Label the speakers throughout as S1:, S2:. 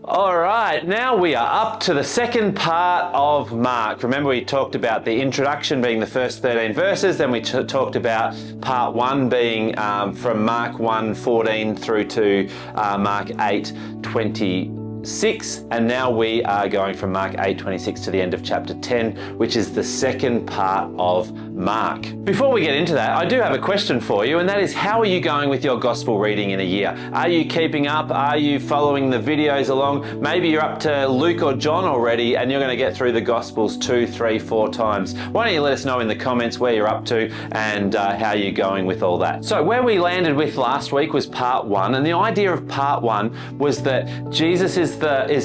S1: All right, now we are up to the second part of Mark. Remember, we talked about the introduction being the first 13 verses, then we talked about part 1 being from Mark 1:14 through to Mark 8:26, and now we are going from Mark 8:26 to the end of chapter 10, which is the second part of Mark. Before we get into that, I do have a question for you, and that is, how are you going with your gospel reading in a year? Are you keeping up? Are you following the videos along? Maybe you're up to Luke or John already, and you're going to get through the gospels 2, 3, 4 times. Why don't you let us know in the comments where you're up to and how you're going with all that. So where we landed with last week was part 1, and the idea of part 1 was that Jesus is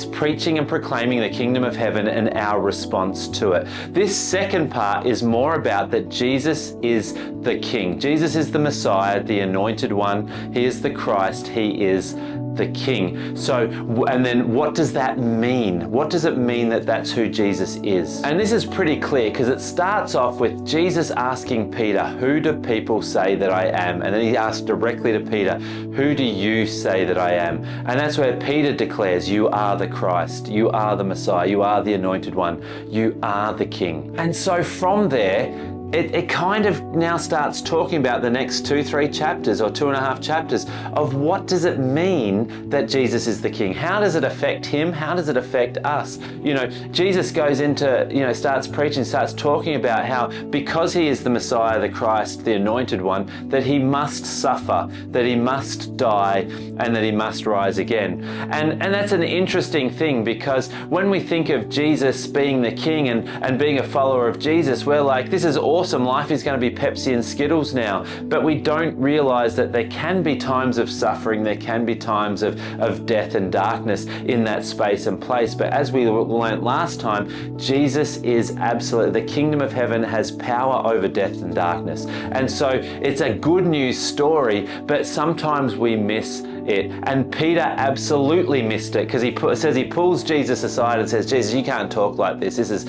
S1: preaching and proclaiming the kingdom of heaven and our response to it. This second part is more about that Jesus is the King. Jesus is the Messiah, the Anointed One. He is the Christ. He is the King. So, and then what does that mean? What does it mean that that's who Jesus is? And this is pretty clear because it starts off with Jesus asking Peter, who do people say that I am? And then he asks directly to Peter, who do you say that I am? And that's where Peter declares, you are the Christ, you are the Messiah, you are the Anointed One, you are the King. And so from there, it kind of now starts talking about the next 2, 3 chapters or 2.5 chapters of what does it mean that Jesus is the King? How does it affect him? How does it affect us? You know, Jesus goes into, starts preaching, starts talking about how because he is the Messiah, the Christ, the Anointed One, that he must suffer, that he must die, and that he must rise again. And that's an interesting thing, because when we think of Jesus being the King and being a follower of Jesus, we're like, this is awesome. Life is going to be Pepsi and Skittles now. But we don't realize that there can be times of suffering, there can be times of death and darkness in that space and place. But as we learned last time, Jesus is absolutely, the kingdom of heaven has power over death and darkness. And so it's a good news story, but sometimes we miss it. And Peter absolutely missed it, because he says he pulls Jesus aside and says, Jesus, you can't talk like this. This is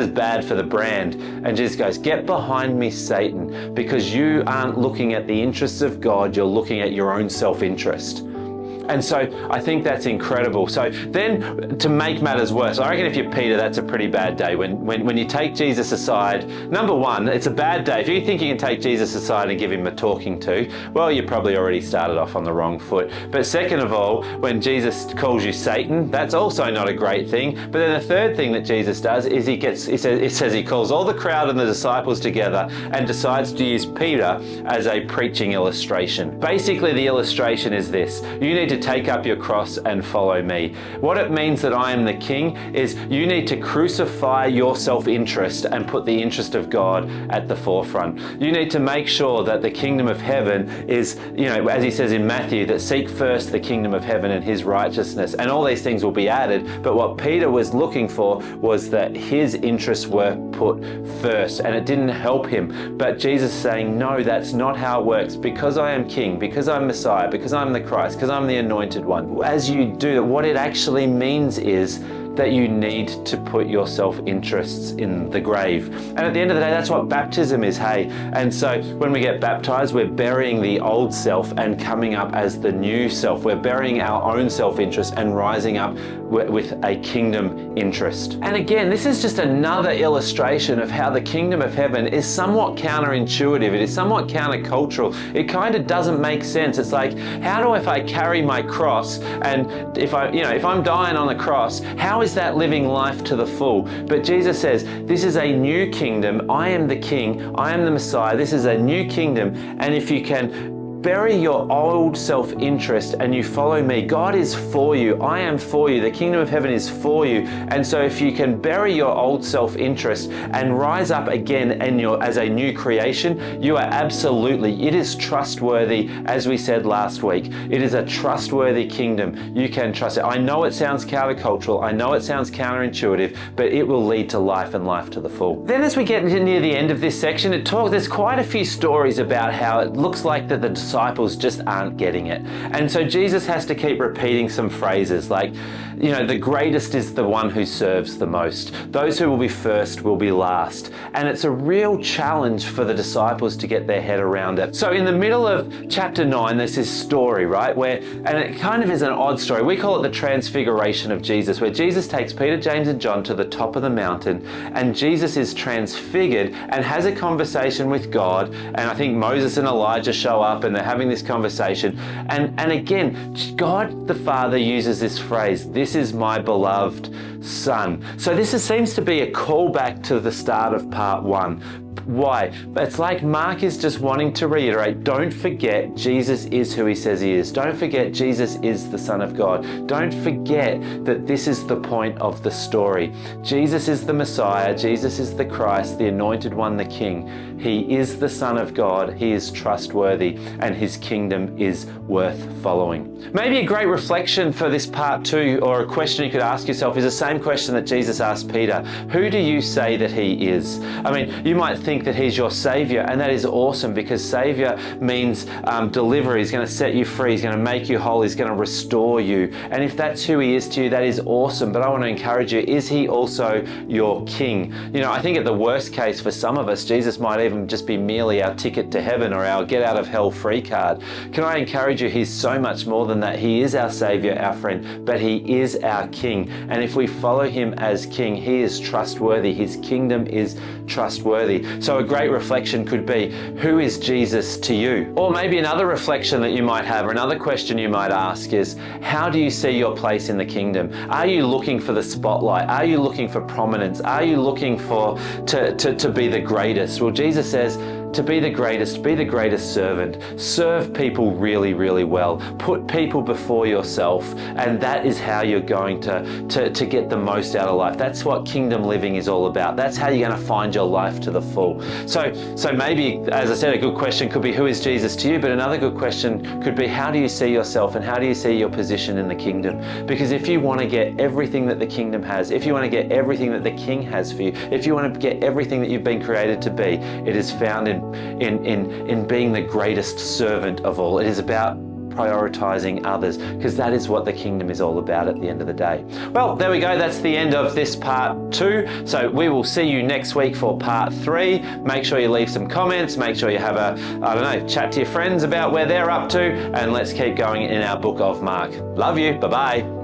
S1: bad for the brand. And Jesus goes, get behind me, Satan, because you aren't looking at the interests of God, you're looking at your own self-interest. And so I think that's incredible. So then, to make matters worse, I reckon if you're Peter, that's a pretty bad day. When you take Jesus aside, number one, it's a bad day. If you think you can take Jesus aside and give him a talking to, well, you probably already started off on the wrong foot. But second of all, when Jesus calls you Satan, that's also not a great thing. But then the third thing that Jesus does is it says he calls all the crowd and the disciples together and decides to use Peter as a preaching illustration. Basically, the illustration is this: you need to take up your cross and follow me. What it means that I am the King is you need to crucify your self-interest and put the interest of God at the forefront. You need to make sure that the kingdom of heaven is, as he says in Matthew, that seek first the kingdom of heaven and his righteousness, and all these things will be added. But what Peter was looking for was that his interests were put first, and it didn't help him. But Jesus is saying, no, that's not how it works. Because I am King, because I'm Messiah, because I'm the Christ, because I'm the Anointed One. As you do, what it actually means is that you need to put your self-interests in the grave. And at the end of the day, that's what baptism is, hey? And so when we get baptized, we're burying the old self and coming up as the new self. We're burying our own self-interest and rising up with a kingdom interest. And again, this is just another illustration of how the kingdom of heaven is somewhat counterintuitive. It is somewhat countercultural. It kind of doesn't make sense. It's like, if I carry my cross, and if I'm dying on the cross, how is that living life to the full? But Jesus says, this is a new kingdom. I am the King. I am the Messiah. This is a new kingdom. And if you can bury your old self-interest and you follow me, God is for you. I am for you. The kingdom of heaven is for you. And so if you can bury your old self-interest and rise up again as a new creation, you are it is trustworthy, as we said last week. It is a trustworthy kingdom. You can trust it. I know it sounds countercultural. I know it sounds counterintuitive, but it will lead to life and life to the full. Then as we get near the end of this section, there's quite a few stories about how it looks like that the disciples just aren't getting it. And so Jesus has to keep repeating some phrases like, the greatest is the one who serves the most. Those who will be first will be last. And it's a real challenge for the disciples to get their head around it. So in the middle of chapter 9, there's this story, right? And it kind of is an odd story. We call it the transfiguration of Jesus, where Jesus takes Peter, James, and John to the top of the mountain, and Jesus is transfigured and has a conversation with God. And I think Moses and Elijah show up and they're having this conversation. And again, God the Father uses this phrase, "This is my beloved Son." So this seems to be a callback to the start of part 1. Why? It's like Mark is just wanting to reiterate, don't forget Jesus is who he says he is. Don't forget Jesus is the Son of God. Don't forget that this is the point of the story. Jesus is the Messiah. Jesus is the Christ, the Anointed One, the King. He is the Son of God. He is trustworthy, and his kingdom is worth following. Maybe a great reflection for this part 2, or a question you could ask yourself, is the same question that Jesus asked Peter. Who do you say that he is? I mean, you might think that he's your Savior, and that is awesome, because Savior means deliverer. He's going to set you free. He's going to make you whole. He's going to restore you. And if that's who he is to you, that is awesome. But I want to encourage you, is he also your King? I think at the worst case for some of us, Jesus might even just be merely our ticket to heaven or our get out of hell free card. Can I encourage you, he's so much more than that. He is our Savior, our friend, but he is our King. And if we follow him as King, he is trustworthy. His kingdom is trustworthy. So a great reflection could be, who is Jesus to you? Or maybe another reflection that you might have, or another question you might ask is, how do you see your place in the kingdom? Are you looking for the spotlight? Are you looking for prominence? Are you looking to be the greatest? Well, Jesus says, to be the greatest servant. Serve people really, really well. Put people before yourself, and that is how you're going to get the most out of life. That's what kingdom living is all about. That's how you're going to find your life to the full. So maybe, as I said, a good question could be, who is Jesus to you? But another good question could be, how do you see yourself, and how do you see your position in the kingdom? Because if you want to get everything that the kingdom has, if you want to get everything that the King has for you, if you want to get everything that you've been created to be, it is found in being the greatest servant of all. It is about prioritizing others, because that is what the kingdom is all about at the end of the day. Well, there we go. That's the end of this part 2. So we will see you next week for part 3. Make sure you leave some comments. Make sure you have chat to your friends about where they're up to, and let's keep going in our book of Mark. Love you. Bye-bye.